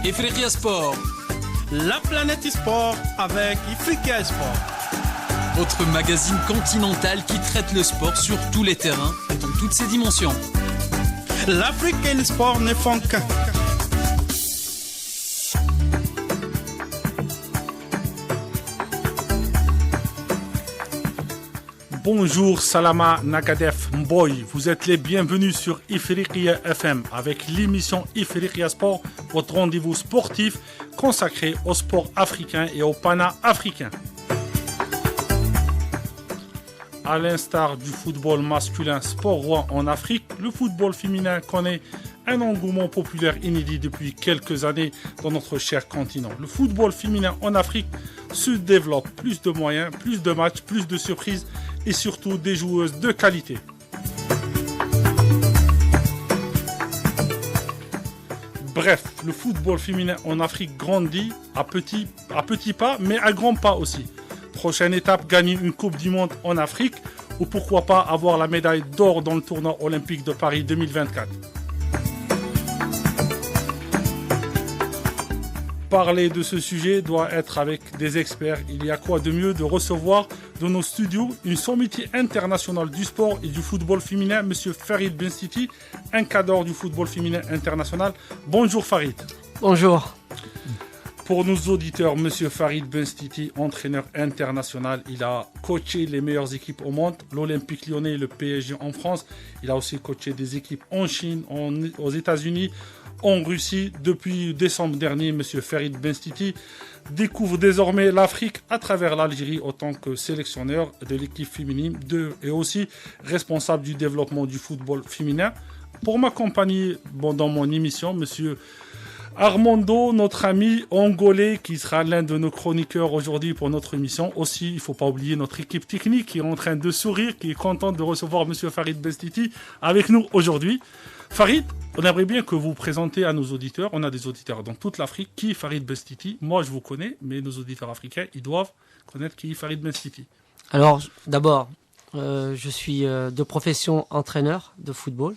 Ifriqiya Sport. La planète e-sport avec Ifriqiya Sport. Votre magazine continental qui traite le sport sur tous les terrains et dans toutes ses dimensions. L'Afrique et le sport ne font qu'un. Bonjour Salama Nagadef Mboy, vous êtes les bienvenus sur Ifriqiya FM avec l'émission Ifriqiya Sport, votre rendez-vous sportif consacré au sport africain et au pana-africain. À l'instar du football masculin sport roi en Afrique, le football féminin connaît un engouement populaire inédit depuis quelques années dans notre cher continent. Le football féminin en Afrique se développe, plus de moyens, plus de matchs, plus de surprises et surtout des joueuses de qualité. Bref, le football féminin en Afrique grandit à petits pas, mais à grands pas aussi. Prochaine étape, gagner une Coupe du Monde en Afrique ou pourquoi pas avoir la médaille d'or dans le tournoi olympique de Paris 2024. Parler de ce sujet doit être avec des experts. Il y a quoi de mieux de recevoir dans nos studios une sommité internationale du sport et du football féminin, M. Farid Benstiti, un cadre du football féminin international. Bonjour Farid. Bonjour. Pour nos auditeurs, M. Farid Benstiti, entraîneur international, il a coaché les meilleures équipes au monde, l'Olympique Lyonnais et le PSG en France. Il a aussi coaché des équipes en Chine, aux États-Unis, en Russie. Depuis décembre dernier, M. Farid Benstiti découvre désormais l'Afrique à travers l'Algérie en tant que sélectionneur de l'équipe féminine et aussi responsable du développement du football féminin. Pour m'accompagner dans mon émission, M. Armando, notre ami angolais, qui sera l'un de nos chroniqueurs aujourd'hui pour notre émission. Aussi, il ne faut pas oublier notre équipe technique qui est en train de sourire, qui est contente de recevoir M. Farid Benstiti avec nous aujourd'hui. Farid, on aimerait bien que vous présentez à nos auditeurs, on a des auditeurs dans toute l'Afrique, qui est Farid Benstiti. Moi, je vous connais, mais nos auditeurs africains, ils doivent connaître qui est Farid Benstiti. Alors, d'abord, je suis de profession entraîneur de football.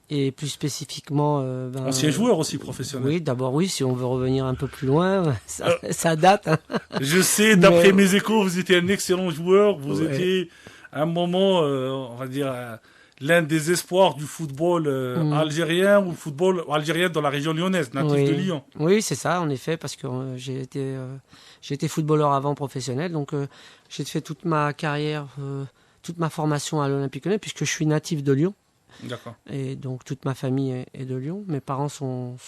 Et plus spécifiquement... ancien joueur aussi professionnel. Oui, d'abord oui, si on veut revenir un peu plus loin, ça date. Hein. Je sais, d'après mes échos, vous étiez un excellent joueur, vous étiez à un moment, on va dire, l'un des espoirs du football algérien ou football algérien dans la région lyonnaise, natif de Lyon. Oui, c'est ça, en effet, parce que j'ai été footballeur avant professionnel, donc j'ai fait toute ma carrière, toute ma formation à l'Olympique Lyonnais, puisque je suis natif de Lyon. D'accord. Et donc toute ma famille est de Lyon. Mes parents sont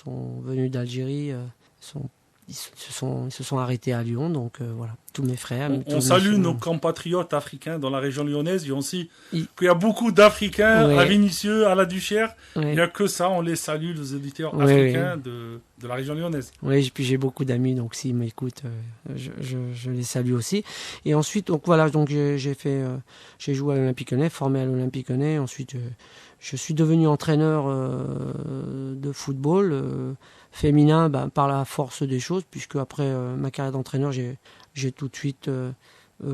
venus d'Algérie, ils se sont arrêtés à Lyon. Donc voilà, tous mes frères. On salue nos compatriotes africains dans la région lyonnaise. Il y a aussi qu'il y a beaucoup d'Africains à Vénissieux, à la Duchère. Il n'y a que ça, on les salue, les auditeurs africains de la région lyonnaise. Oui, et puis j'ai beaucoup d'amis, donc s'ils m'écoutent, je les salue aussi. Et ensuite, donc voilà, donc j'ai joué à l'Olympique Lyonnais, formé à l'Olympique Lyonnais. Ensuite, je suis devenu entraîneur de football féminin par la force des choses, puisque après ma carrière d'entraîneur, j'ai tout de suite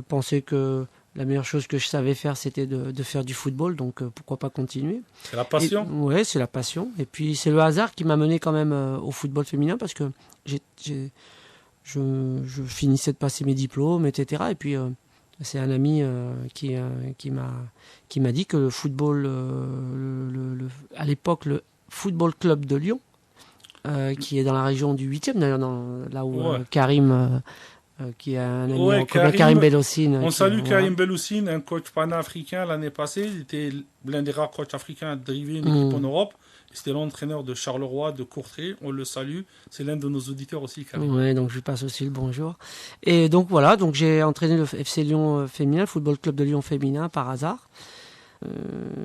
pensé que la meilleure chose que je savais faire, c'était de faire du football, donc pourquoi pas continuer. C'est la passion. Oui, c'est la passion. Et puis c'est le hasard qui m'a mené quand même au football féminin, parce que je finissais de passer mes diplômes, etc. Et puis c'est un ami qui m'a dit que le football, à l'époque, le Football Club de Lyon, qui est dans la région du 8e, d'ailleurs, là où Karim, qui est un ami Karim Belhoussine. On salue Karim Belhoussine, un coach panafricain l'année passée. Il était l'un des rares coachs africains à diriger une équipe en Europe. C'était l'entraîneur de Charleroi, de Courtrai. On le salue. C'est l'un de nos auditeurs aussi, Karim. Oui, donc je lui passe aussi le bonjour. Et donc voilà, donc j'ai entraîné le FC Lyon féminin, le Football Club de Lyon féminin, par hasard.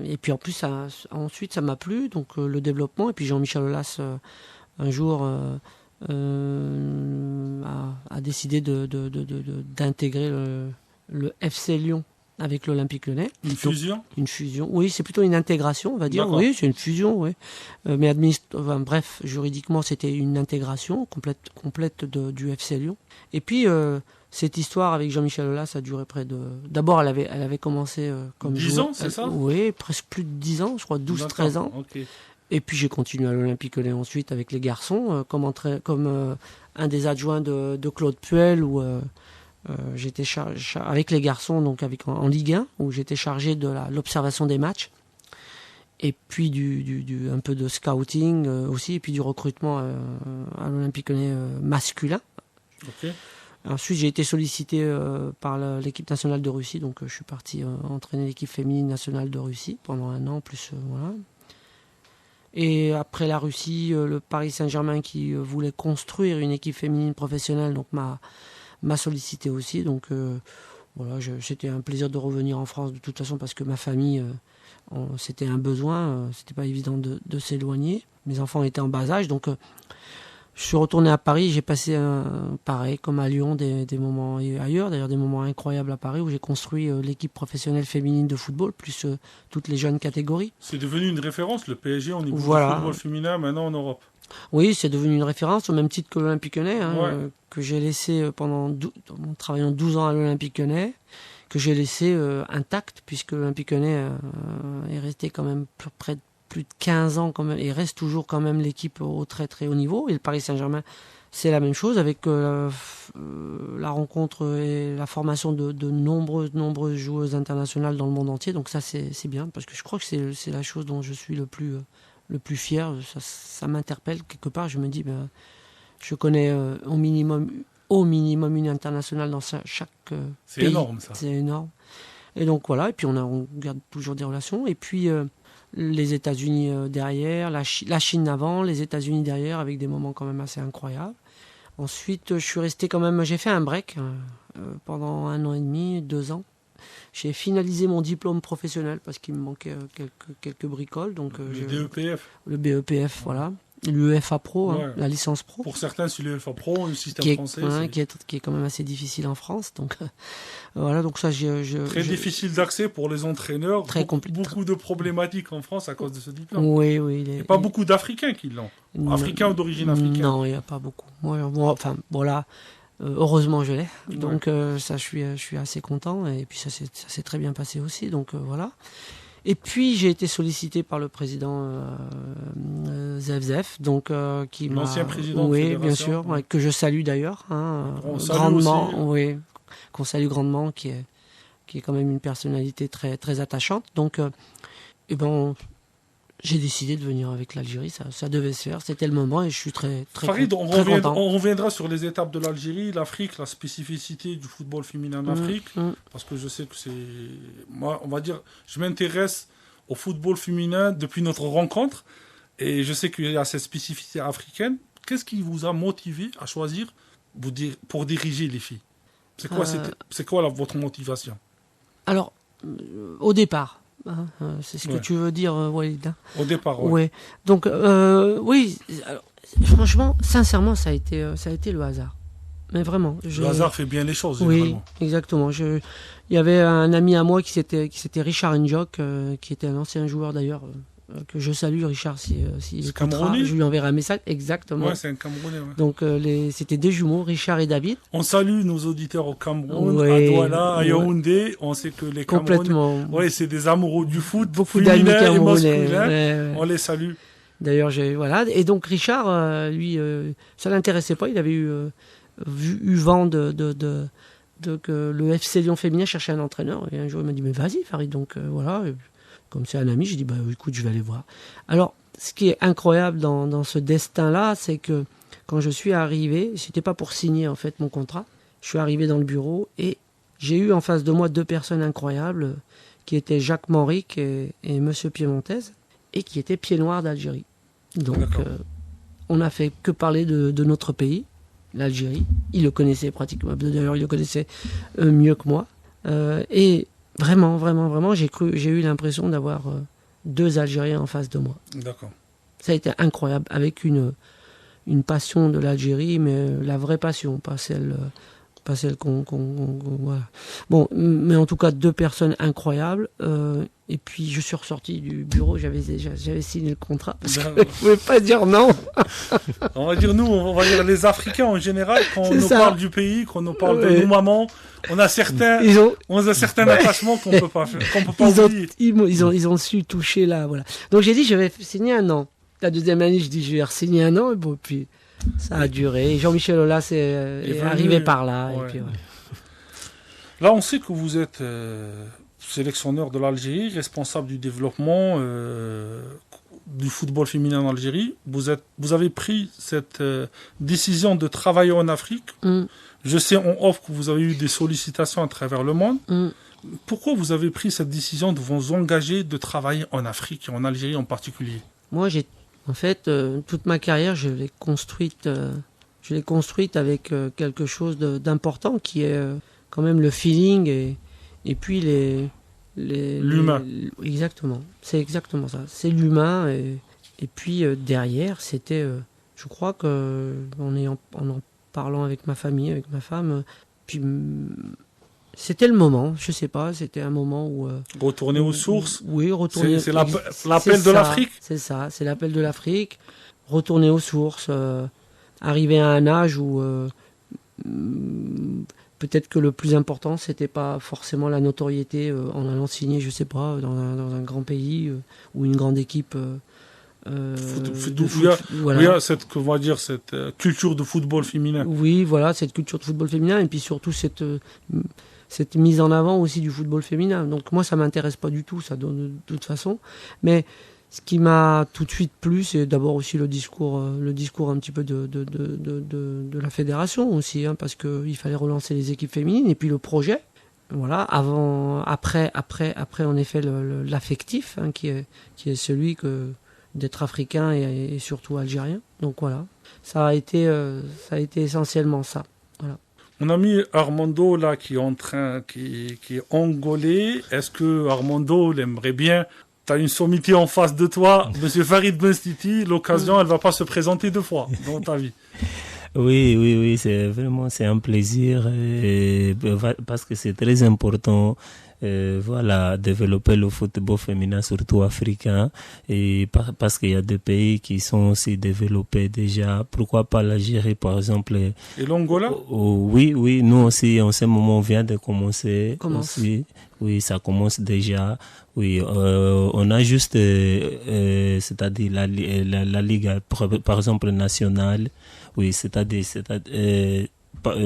Et puis en plus, ensuite, ça m'a plu, donc le développement. Et puis Jean-Michel Aulas, un jour, a décidé d'intégrer le FC Lyon avec l'Olympique Lyonnais. Une fusion ? Une fusion, oui, c'est plutôt une intégration, on va dire. D'accord. Oui, c'est une fusion, oui. Mais bref, juridiquement, c'était une intégration complète du FC Lyon. Et puis, cette histoire avec Jean-Michel Aulas, ça a duré près de... D'abord, elle avait commencé comme 10 ans, c'est ça? Oui, presque plus de 10 ans, je crois 12-13 ans. Okay. Et puis j'ai continué à l'Olympique Lyonnais ensuite avec les garçons, comme un des adjoints de Claude Puel, où j'étais avec les garçons, donc en Ligue 1, où j'étais chargé de l'observation des matchs. Et puis un peu de scouting aussi, et puis du recrutement à l'Olympique Lyonnais masculin. Okay. Ensuite, j'ai été sollicité par l'équipe nationale de Russie, donc je suis parti entraîner l'équipe féminine nationale de Russie pendant 1 an, plus voilà. Et après la Russie, le Paris Saint-Germain qui voulait construire une équipe féminine professionnelle, donc m'a sollicité aussi. Donc voilà, c'était un plaisir de revenir en France de toute façon parce que ma famille, c'était un besoin, c'était pas évident de s'éloigner. Mes enfants étaient en bas âge, donc je suis retourné à Paris, j'ai passé pareil comme à Lyon des moments, et ailleurs d'ailleurs des moments incroyables à Paris où j'ai construit l'équipe professionnelle féminine de football plus toutes les jeunes catégories. C'est devenu une référence le PSG au niveau du football féminin maintenant en Europe. Oui, c'est devenu une référence au même titre que l'Olympique Lyonnais, que j'ai laissé en travaillant 12 ans à l'Olympique Lyonnais, que j'ai laissé intact puisque l'Olympique Lyonnais est resté quand même près de plus de 15 ans quand même, et reste toujours quand même l'équipe au très très haut niveau. Et le Paris Saint-Germain, c'est la même chose avec la rencontre et la formation de nombreuses joueuses internationales dans le monde entier. Donc ça, c'est bien, parce que je crois que c'est la chose dont je suis le plus fier. Ça m'interpelle quelque part. Je me dis, je connais au minimum une internationale dans chaque c'est pays. Énorme, ça. C'est énorme. Et donc voilà, et puis on garde toujours des relations. Et puis les États-Unis derrière, la Chine avant, les États-Unis derrière, avec des moments quand même assez incroyables. Ensuite, je suis resté quand même, j'ai fait un break pendant 1 an et demi, 2 ans. J'ai finalisé mon diplôme professionnel parce qu'il me manquait quelques bricoles. Donc, le DEPF. Le BEPF, voilà. L'UEFA Pro, la licence pro. Pour certains, c'est l'UEFA Pro, le système français. Qui est quand même assez difficile en France. Donc, voilà, donc ça, très difficile d'accès pour les entraîneurs. Très compliqué. Beaucoup de problématiques en France à cause de ce diplôme. Oui. Il n'y a pas beaucoup d'Africains qui l'ont. Africains ou d'origine africaine. Non, il n'y a pas beaucoup. Enfin, voilà. Heureusement, je l'ai. Donc, ça, je suis assez content. Et puis, ça s'est très bien passé aussi. Donc, voilà. Et puis j'ai été sollicité par le président Zef, donc qui m'a... L'ancien président de oui, bien sûr, que je salue d'ailleurs, grandement, oui, qu'on salue grandement, qui est quand même une personnalité très très attachante. Donc, j'ai décidé de venir avec l'Algérie, ça devait se faire, c'était le moment et je suis très Farid, content. On reviendra sur les étapes de l'Algérie, l'Afrique, la spécificité du football féminin en Afrique, parce que je sais que c'est... Moi, on va dire, je m'intéresse au football féminin depuis notre rencontre, et je sais qu'il y a cette spécificité africaine. Qu'est-ce qui vous a motivé à choisir pour diriger les filles? C'est quoi votre motivation? Alors, au départ... c'est ce que tu veux dire, Walid. Au départ, oui. Ouais. Donc, oui, alors, franchement, sincèrement, ça a été le hasard. Mais vraiment. Le hasard fait bien les choses. Oui, vraiment. Exactement. Il y avait un ami à moi qui s'était Richard Njok, qui était un ancien joueur d'ailleurs, que je salue, Richard, si c'est Camerounais. Je lui enverrai un message. Exactement. Ouais, c'est un Camerounais. Ouais. Donc, c'était des jumeaux, Richard et David. On salue nos auditeurs au Cameroun, à Douala, à Yaoundé. On sait que les Camerounais, c'est des amoureux du foot, beaucoup d'amis camerounais. Ouais. On les salue. D'ailleurs, voilà. Et donc, Richard, lui, ça l'intéressait pas. Il avait eu vent que le FC Lyon féminin cherchait un entraîneur. Et un jour, il m'a dit, mais vas-y, Farid. Donc, voilà. Comme c'est un ami, j'ai dit, écoute, je vais aller voir. Alors, ce qui est incroyable dans ce destin-là, c'est que quand je suis arrivé, c'était pas pour signer, en fait, mon contrat. Je suis arrivé dans le bureau et j'ai eu en face de moi 2 personnes incroyables, qui étaient Jacques Manrique et Monsieur Piemontez, et qui étaient pieds noirs d'Algérie. Donc, on n'a fait que parler de notre pays, l'Algérie. Ils le connaissaient pratiquement. D'ailleurs, ils le connaissaient mieux que moi. Et vraiment, j'ai eu l'impression d'avoir 2 Algériens en face de moi. D'accord. Ça a été incroyable, avec une passion de l'Algérie, mais la vraie passion, pas celle qu'on voilà. Bon, mais en tout cas 2 personnes incroyables. Et puis je suis ressorti du bureau, j'avais signé le contrat parce que je ne pouvais pas dire non. On va dire les Africains en général, quand on nous parle du pays, quand on nous parle de nos mamans, on a certains attachements qu'on peut pas oublier. Ils ont su toucher là, voilà. Donc j'ai dit je vais signer un an. La deuxième année, je dis je vais re-signer un an, et bon, puis ça a duré. Et Jean-Michel Aulas est arrivé par là. Ouais. Et puis, ouais. Là, on sait que vous êtes sélectionneur de l'Algérie, responsable du développement du football féminin en Algérie. Vous avez pris cette décision de travailler en Afrique. Je sais en off que vous avez eu des sollicitations à travers le monde. Pourquoi vous avez pris cette décision de vous engager de travailler en Afrique et en Algérie en particulier? Moi, en fait, toute ma carrière, je l'ai construite avec quelque chose d'important qui est quand même le feeling et puis l'humain. Exactement, c'est exactement ça. C'est l'humain et puis derrière, c'était, je crois que en parlant avec ma famille, avec ma femme, puis c'était le moment, je sais pas, c'était un moment où... retourner aux sources. Oui, retourner... C'est l'appel de l'Afrique. C'est ça, c'est l'appel de l'Afrique. Retourner aux sources, arriver à un âge où peut-être que le plus important, c'était pas forcément la notoriété en allant signer, je sais pas, dans un grand pays ou une grande équipe... Il y a cette culture de football féminin. Oui, voilà, cette culture de football féminin et puis surtout cette mise en avant aussi du football féminin. Donc moi, ça m'intéresse pas du tout, ça de toute façon. Mais ce qui m'a tout de suite plu, c'est d'abord aussi le discours un petit peu de la fédération aussi, hein, parce qu'il fallait relancer les équipes féminines et puis le projet. Voilà, après, en effet, l'affectif, hein, qui est celui d'être africain et surtout algérien. Donc voilà, ça a été essentiellement ça. Voilà. Mon ami Armando là qui est angolais, est-ce que Armando l'aimerait bien? Tu as une sommité en face de toi, Monsieur Farid Benstiti, l'occasion elle va pas se présenter deux fois dans ta vie. Oui, c'est un plaisir parce que c'est très important. Développer le football féminin, surtout africain, et parce qu'il y a des pays qui sont aussi développés déjà. Pourquoi pas l'Algérie, par exemple? Et l'Angola? Oui, nous aussi, en ce moment, on vient de commencer. Aussi. Oui, ça commence déjà. Oui, on a juste, c'est-à-dire la Ligue, par exemple, nationale. Oui, c'est-à-dire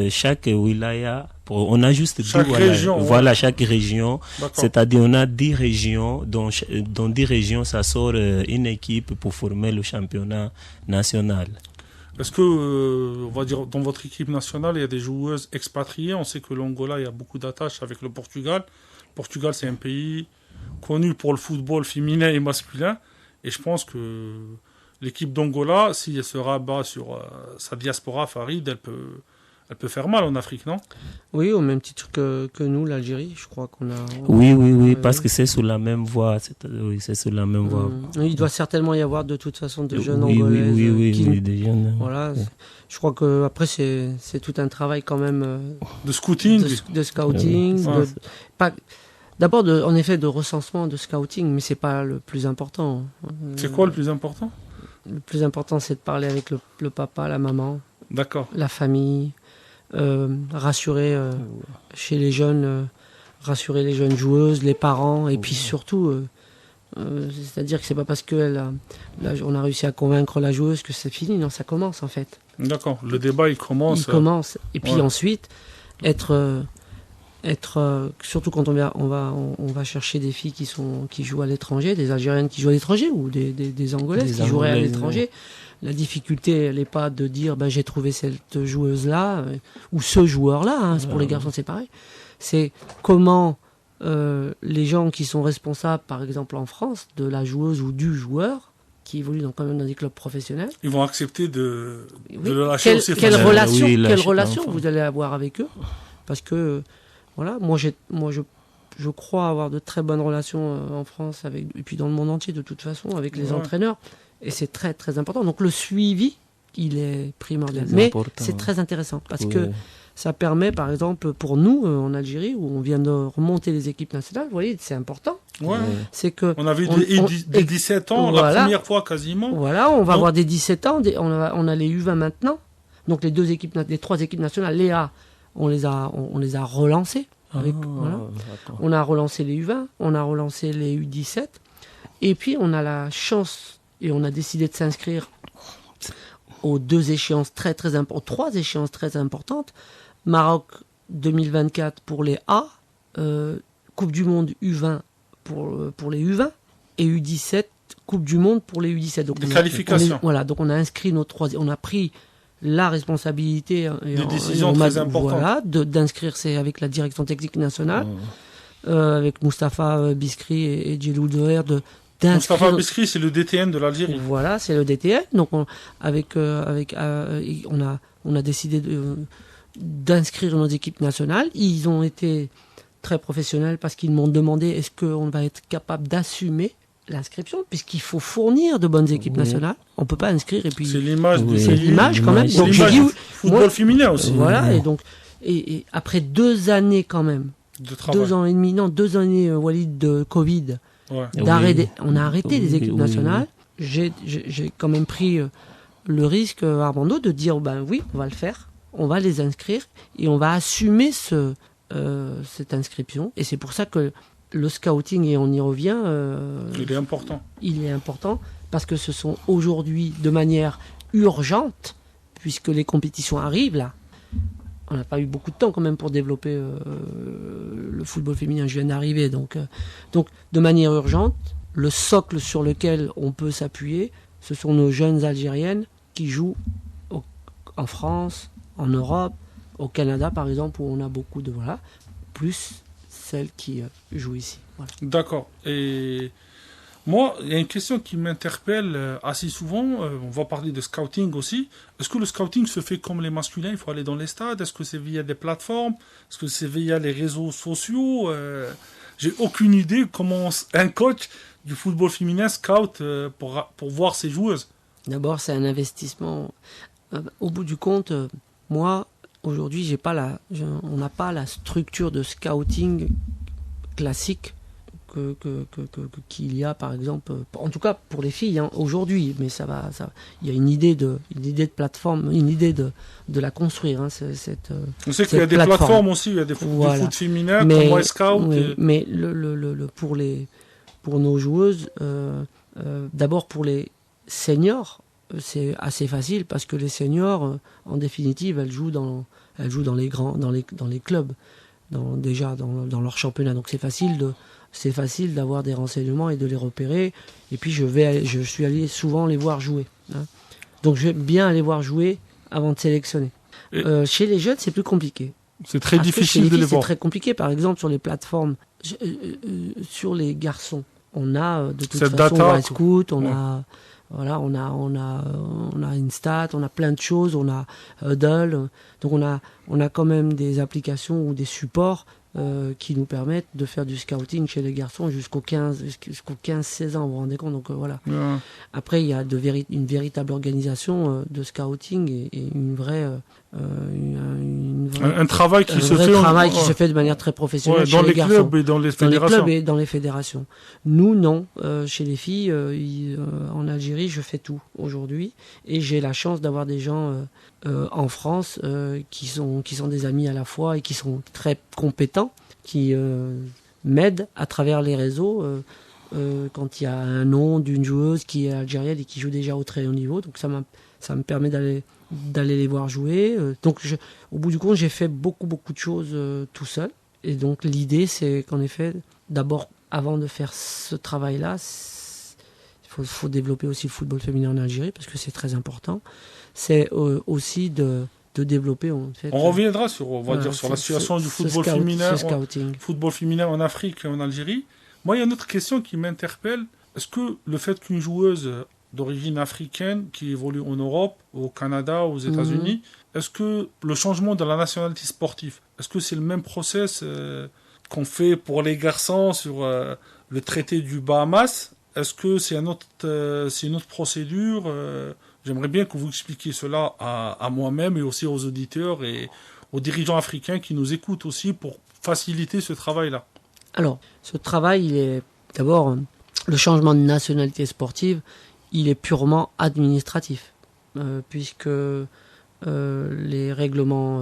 chaque wilaya, on a juste chaque région, chaque région. C'est-à-dire on a 10 régions, dans 10 régions, ça sort une équipe pour former le championnat national. Est-ce que, on va dire, dans votre équipe nationale, il y a des joueuses expatriées? On sait que l'Angola, il y a beaucoup d'attaches avec le Portugal. Le Portugal, c'est un pays connu pour le football féminin et masculin. Et je pense que l'équipe d'Angola, si elle se rabat sur sa diaspora, Farid, elle peut faire mal en Afrique, non? Oui, au même titre que nous, l'Algérie, je crois qu'on a... Oui, parce que c'est sur la même voie. C'est sur la même voie. Il doit certainement y avoir de toute façon de jeunes Angolaises. Oui, des jeunes. Voilà, je crois que après c'est tout un travail quand même... de scouting. De scouting. D'abord, en effet, de recensement, de scouting, mais c'est pas le plus important. C'est quoi le plus important? Le plus important, c'est de parler avec le papa, la maman. D'accord. La famille. Rassurer chez les jeunes, rassurer les jeunes joueuses, les parents, et puis surtout, c'est-à-dire que c'est pas parce on a réussi à convaincre la joueuse que c'est fini, non, ça commence en fait. D'accord, le débat il commence. Et puis ensuite, être surtout quand on va chercher des filles qui jouent à l'étranger, des Algériennes qui jouent à l'étranger ou des Angolaises qui joueraient à l'étranger. La difficulté, elle n'est pas de dire j'ai trouvé cette joueuse-là ou ce joueur-là, hein, pour les garçons c'est pareil. C'est comment les gens qui sont responsables, par exemple en France, de la joueuse ou du joueur, qui évolue quand même dans des clubs professionnels. Ils vont accepter de le lâcher aussi. Quelle relation vous allez avoir avec eux? Parce que, voilà, moi je crois avoir de très bonnes relations en France et puis dans le monde entier de toute façon avec les entraîneurs. Et c'est très très important. Donc le suivi, il est primordial. Mais c'est très intéressant parce que ça permet, par exemple, pour nous, en Algérie, où on vient de remonter les équipes nationales, vous voyez, c'est important. Ouais. C'est que On avait des 17 ans, voilà. la première fois quasiment. Voilà, on va avoir des 17 ans, on a les U20 maintenant. Donc les 3 équipes nationales, les A, on les a relancées. Voilà. On a relancé les U20, on a relancé les U17. Et puis on a la chance, et on a décidé de s'inscrire aux 3 échéances très importantes. Maroc 2024 pour les A, Coupe du Monde U20 pour les U20 et U17 Coupe du Monde pour les U17. Donc des qualifications. Donc on a inscrit on a pris la responsabilité des décisions très importantes. Voilà, d'inscrire, c'est avec la direction technique nationale, avec Moustapha Biskri et Djelou Doher Moustapha Biskri, c'est le DTN de l'Algérie. Voilà, c'est le DTN. Donc on a décidé d'inscrire nos équipes nationales. Ils ont été très professionnels parce qu'ils m'ont demandé est-ce qu'on va être capable d'assumer l'inscription, puisqu'il faut fournir de bonnes équipes nationales. On peut pas inscrire et puis c'est l'image c'est l'image quand même. Donc j'ai dit football féminin aussi. Voilà, et donc et après 2 années quand même, de travail. 2 ans et demi, non, 2 années Walid de Covid. Ouais. On a arrêté les équipes nationales. J'ai quand même pris le risque, Armando, de dire oui, on va le faire, on va les inscrire et on va assumer cette inscription. Et c'est pour ça que le scouting, et on y revient, il est important. Il est important parce que ce sont aujourd'hui, de manière urgente, puisque les compétitions arrivent là. On n'a pas eu beaucoup de temps quand même pour développer le football féminin. Je viens d'arriver, donc de manière urgente, le socle sur lequel on peut s'appuyer, ce sont nos jeunes Algériennes qui jouent en France, en Europe, au Canada par exemple, où on a beaucoup de plus celles qui jouent ici. Voilà. D'accord. Et moi, il y a une question qui m'interpelle assez souvent. On va parler de scouting aussi. Est-ce que le scouting se fait comme les masculins? Il faut aller dans les stades? Est-ce que c'est via des plateformes? Est-ce que c'est via les réseaux sociaux? J'ai aucune idée comment un coach du football féminin scout pour voir ses joueuses. D'abord, c'est un investissement. Au bout du compte, moi, aujourd'hui, on n'a pas la structure de scouting classique qu'il y a, par exemple, en tout cas pour les filles aujourd'hui, mais il y a une idée de plateforme, une idée de la construire. On sait qu'il y a des plateformes aussi, il y a du foot féminin comme MyScout. Mais pour nos joueuses, d'abord pour les seniors, c'est assez facile parce que les seniors, en définitive, elles jouent dans les clubs, dans leur championnat. Donc c'est facile d'avoir des renseignements et de les repérer. Et puis je suis allé souvent les voir jouer. Donc je vais bien aller voir jouer avant de sélectionner. Chez les jeunes, c'est plus compliqué. C'est très difficile de les voir. C'est très compliqué. Par exemple, sur les plateformes, sur les garçons, on a de toute façon Scout, on a Instat, on a plein de choses, on a Huddle. Donc on a quand même des applications ou des supports qui nous permettent de faire du scouting chez les garçons jusqu'aux 15-16 ans, vous vous rendez compte. Donc voilà. Ouais. Après, il y a une véritable organisation de scouting et une vraie un travail qui se fait de manière très professionnelle dans chez les garçons. Clubs et dans les fédérations. Dans les clubs et dans les fédérations. Nous, non. Chez les filles, en Algérie, je fais tout aujourd'hui. Et j'ai la chance d'avoir des gens en France qui sont des amis à la fois et qui sont très compétents, qui m'aident à travers les réseaux quand il y a un nom d'une joueuse qui est algérienne et qui joue déjà au très haut niveau. Donc ça me permet d'aller les voir jouer. Donc au bout du compte, j'ai fait beaucoup de choses tout seul. Et donc l'idée, c'est qu'en effet, d'abord, avant de faire ce travail-là, il faut développer aussi le football féminin en Algérie parce que c'est très important. C'est aussi de développer. En fait, on reviendra sur la situation du football féminin en Afrique et en Algérie. Moi, il y a une autre question qui m'interpelle. Est-ce que le fait qu'une joueuse d'origine africaine qui évolue en Europe, au Canada, aux États-Unis, est-ce que le changement de la nationalité sportive, est-ce que c'est le même process qu'on fait pour les garçons sur le traité du Bahamas? Est-ce que c'est une autre procédure? J'aimerais bien que vous expliquiez cela à moi-même et aussi aux auditeurs et aux dirigeants africains qui nous écoutent aussi pour faciliter ce travail-là? Alors, ce travail, il est d'abord, le changement de nationalité sportive, il est purement administratif, puisque les règlements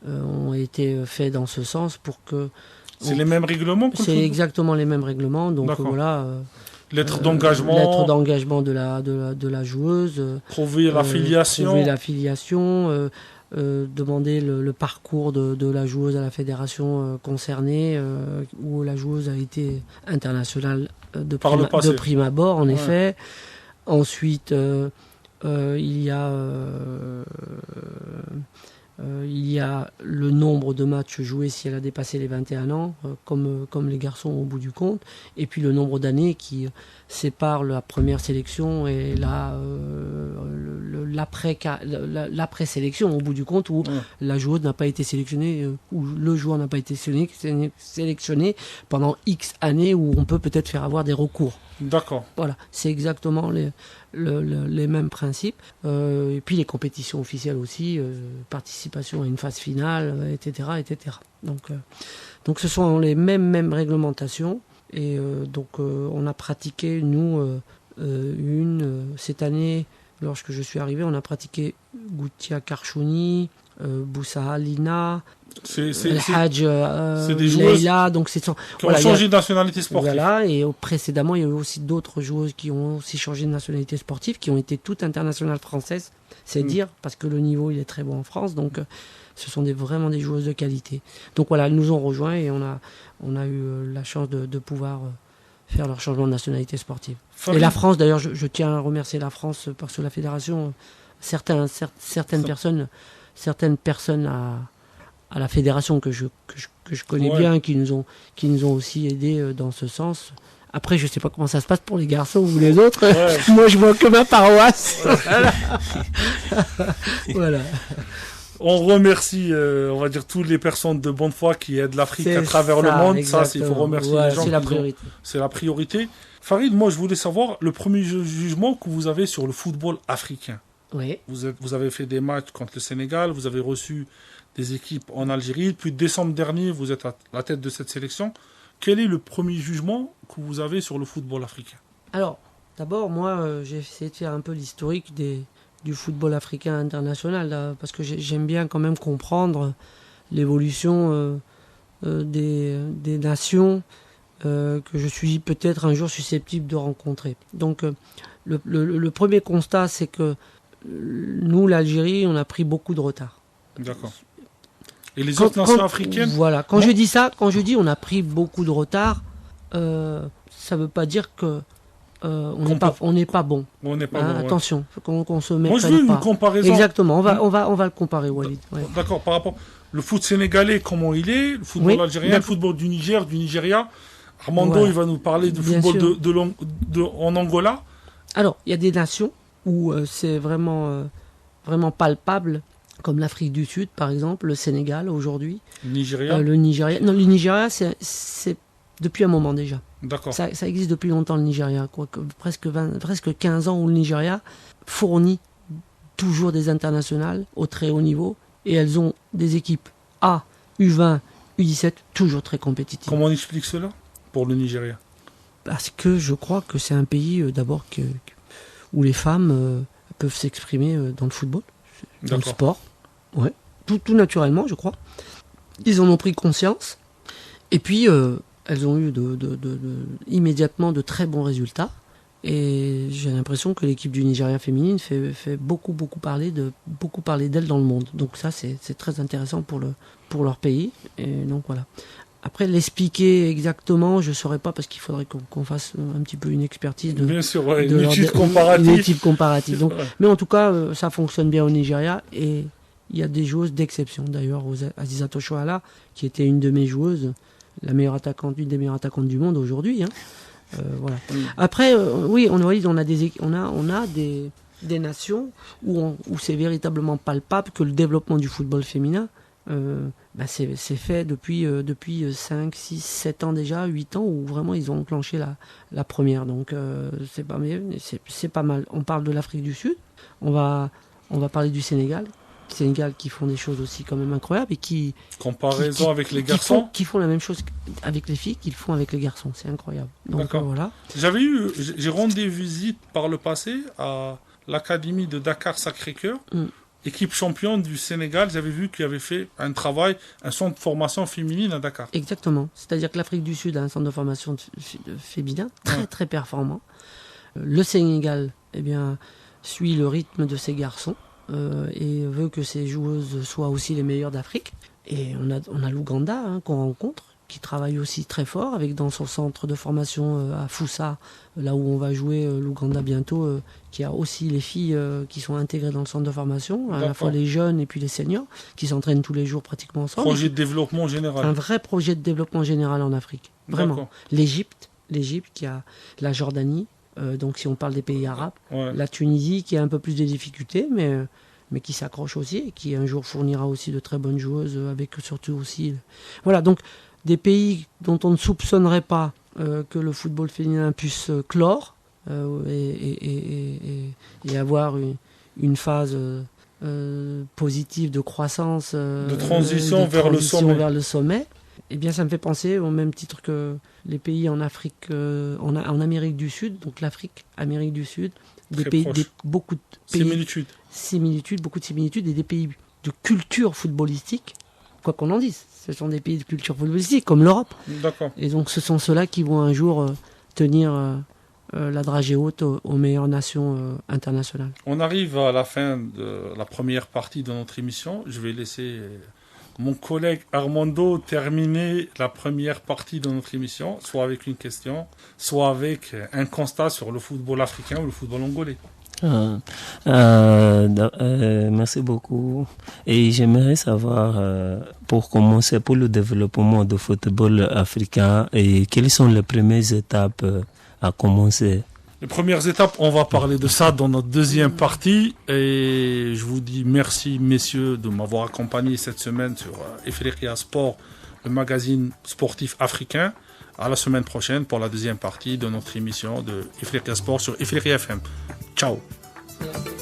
ont été faits dans ce sens pour que... C'est les mêmes règlements? C'est exactement les mêmes règlements, donc voilà... lettre d'engagement. Lettre d'engagement de la joueuse. Prouver l'affiliation. Prouver l'affiliation. Demander le parcours de la joueuse à la fédération concernée, où la joueuse a été internationale de prime abord, en effet. Ensuite, il y a le nombre de matchs joués si elle a dépassé les 21 ans, comme les garçons au bout du compte, et puis le nombre d'années qui sépare la première sélection et l'après-sélection au bout du compte, où la joueuse n'a pas été sélectionnée, ou le joueur n'a pas été sélectionné pendant X années, où on peut peut-être faire avoir des recours. D'accord. Voilà, c'est exactement les mêmes principes. Et puis les compétitions officielles aussi, participation à une phase finale, etc. etc. Donc ce sont les mêmes réglementations. Et donc on a pratiqué, nous, cette année, lorsque je suis arrivé, on a pratiqué Goutia Karchouni, Boussa Alina, Hadj Leila, donc c'est qui ont changé de nationalité sportive. Voilà, et précédemment, il y a eu aussi d'autres joueuses qui ont aussi changé de nationalité sportive, qui ont été toutes internationales françaises, c'est dire, parce que le niveau il est très bon en France, donc ce sont vraiment des joueuses de qualité. Donc voilà, elles nous ont rejoints et on a eu la chance de pouvoir faire leur changement de nationalité sportive. Et la France, d'ailleurs, je tiens à remercier la France parce que la fédération, certaines personnes à la fédération que je connais bien, qui nous ont aussi aidés dans ce sens. Après, je sais pas comment ça se passe pour les garçons ou les autres. Moi, je vois que ma paroisse. Voilà. On remercie, on va dire, toutes les personnes de bonne foi qui aident l'Afrique à travers le monde. Exactement. Ça, il faut remercier les gens. C'est la priorité. C'est la priorité. Farid, moi, je voulais savoir le premier jugement que vous avez sur le football africain. Oui. Vous avez fait des matchs contre le Sénégal, vous avez reçu des équipes en Algérie. Puis décembre dernier, vous êtes à la tête de cette sélection. Quel est le premier jugement que vous avez sur le football africain? Alors, d'abord, moi, j'ai essayé de faire un peu l'historique du football africain international, là, parce que j'aime bien quand même comprendre l'évolution des nations que je suis peut-être un jour susceptible de rencontrer. Donc, le premier constat, c'est que nous, l'Algérie, on a pris beaucoup de retard. D'accord. Et les autres nations africaines? Voilà. Quand je dis ça, quand je dis on a pris beaucoup de retard, ça ne veut pas dire que on n'est pas bon. On n'est pas bon. Attention, qu'on se mette. Moi, je veux une comparaison. Exactement. On va le comparer, Walid. Ouais. D'accord. Par rapport le foot sénégalais, comment il est, le football algérien, le football du Niger, du Nigeria. Armando, il va nous parler du football en Angola. Alors, il y a des nations où c'est vraiment palpable, comme l'Afrique du Sud, par exemple, le Sénégal aujourd'hui. Le Nigeria. Le Nigeria, c'est depuis un moment déjà. D'accord. Ça existe depuis longtemps, le Nigeria. Presque 15 ans où le Nigeria fournit toujours des internationales au très haut niveau. Et elles ont des équipes A, U20, U17, toujours très compétitives. Comment on explique cela pour le Nigeria? Parce que je crois que c'est un pays, d'abord, où les femmes peuvent s'exprimer dans le football, dans le sport. Ouais. Tout naturellement, je crois. Ils en ont pris conscience. Et puis, elles ont eu immédiatement de très bons résultats. Et j'ai l'impression que l'équipe du Nigeria féminine fait beaucoup parler d'elle dans le monde. Donc ça, c'est très intéressant pour leur pays. Et donc voilà. Après, l'expliquer exactement, je ne saurais pas, parce qu'il faudrait qu'on fasse un petit peu une expertise bien sûr, une étude comparative. Donc, mais en tout cas, ça fonctionne bien au Nigeria. Et il y a des joueuses d'exception. D'ailleurs, Azizatou Choala, qui était une de mes joueuses, une des meilleures attaquantes du monde aujourd'hui. Voilà. Après, oui, on a des nations où c'est véritablement palpable que le développement du football féminin, c'est fait depuis 5, 6, 7 ans déjà, 8 ans, où vraiment ils ont enclenché la première. Donc c'est pas mal. On parle de l'Afrique du Sud, on va parler du Sénégal, Sénégal qui font des choses aussi quand même incroyables et qui... Comparaison avec les garçons. Qui font la même chose avec les filles qu'ils font avec les garçons. C'est incroyable. Donc voilà. J'ai rendu visite par le passé à l'académie de Dakar Sacré-Cœur. Équipe championne du Sénégal, j'avais vu qu'il avait fait un travail, un centre de formation féminine à Dakar. Exactement. C'est-à-dire que l'Afrique du Sud a un centre de formation féminin très performant. Le Sénégal, eh bien, suit le rythme de ses garçons et veut que ses joueuses soient aussi les meilleures d'Afrique. Et on a l'Ouganda qu'on rencontre, qui travaille aussi très fort avec dans son centre de formation à Foussa, là où on va jouer l'Ouganda bientôt, qui a aussi les filles qui sont intégrées dans le centre de formation, à la fois les jeunes et puis les seniors, qui s'entraînent tous les jours pratiquement ensemble. Projet de développement général. Un vrai projet de développement général en Afrique, vraiment. L'Égypte qui a la Jordanie, donc si on parle des pays arabes, la Tunisie qui a un peu plus de difficultés, mais qui s'accroche aussi et qui un jour fournira aussi de très bonnes joueuses avec surtout aussi... Voilà, donc des pays dont on ne soupçonnerait pas que le football féminin puisse clore et avoir une phase positive de croissance, de transition vers le sommet. Eh bien, ça me fait penser au même titre que les pays en Afrique, en Amérique du Sud, donc l'Afrique, Amérique du Sud, beaucoup de pays, beaucoup de similitudes et des pays de culture footballistique, quoi qu'on en dise. Ce sont des pays de culture footballistique, comme l'Europe. D'accord. Et donc, ce sont ceux-là qui vont un jour tenir la dragée haute aux meilleures nations internationales. On arrive à la fin de la première partie de notre émission. Je vais laisser mon collègue Armando terminer la première partie de notre émission, soit avec une question, soit avec un constat sur le football africain ou le football angolais. Merci beaucoup. Et j'aimerais savoir, pour commencer, pour le développement du football africain, et quelles sont les premières étapes à commencer? Les premières étapes, on va parler de ça dans notre deuxième partie. Et je vous dis merci, messieurs, de m'avoir accompagné cette semaine sur Ifriqiya Sport, le magazine sportif africain. À la semaine prochaine pour la deuxième partie de notre émission de Ifriqiya Sport sur Ifriqiya FM. Ciao. Merci.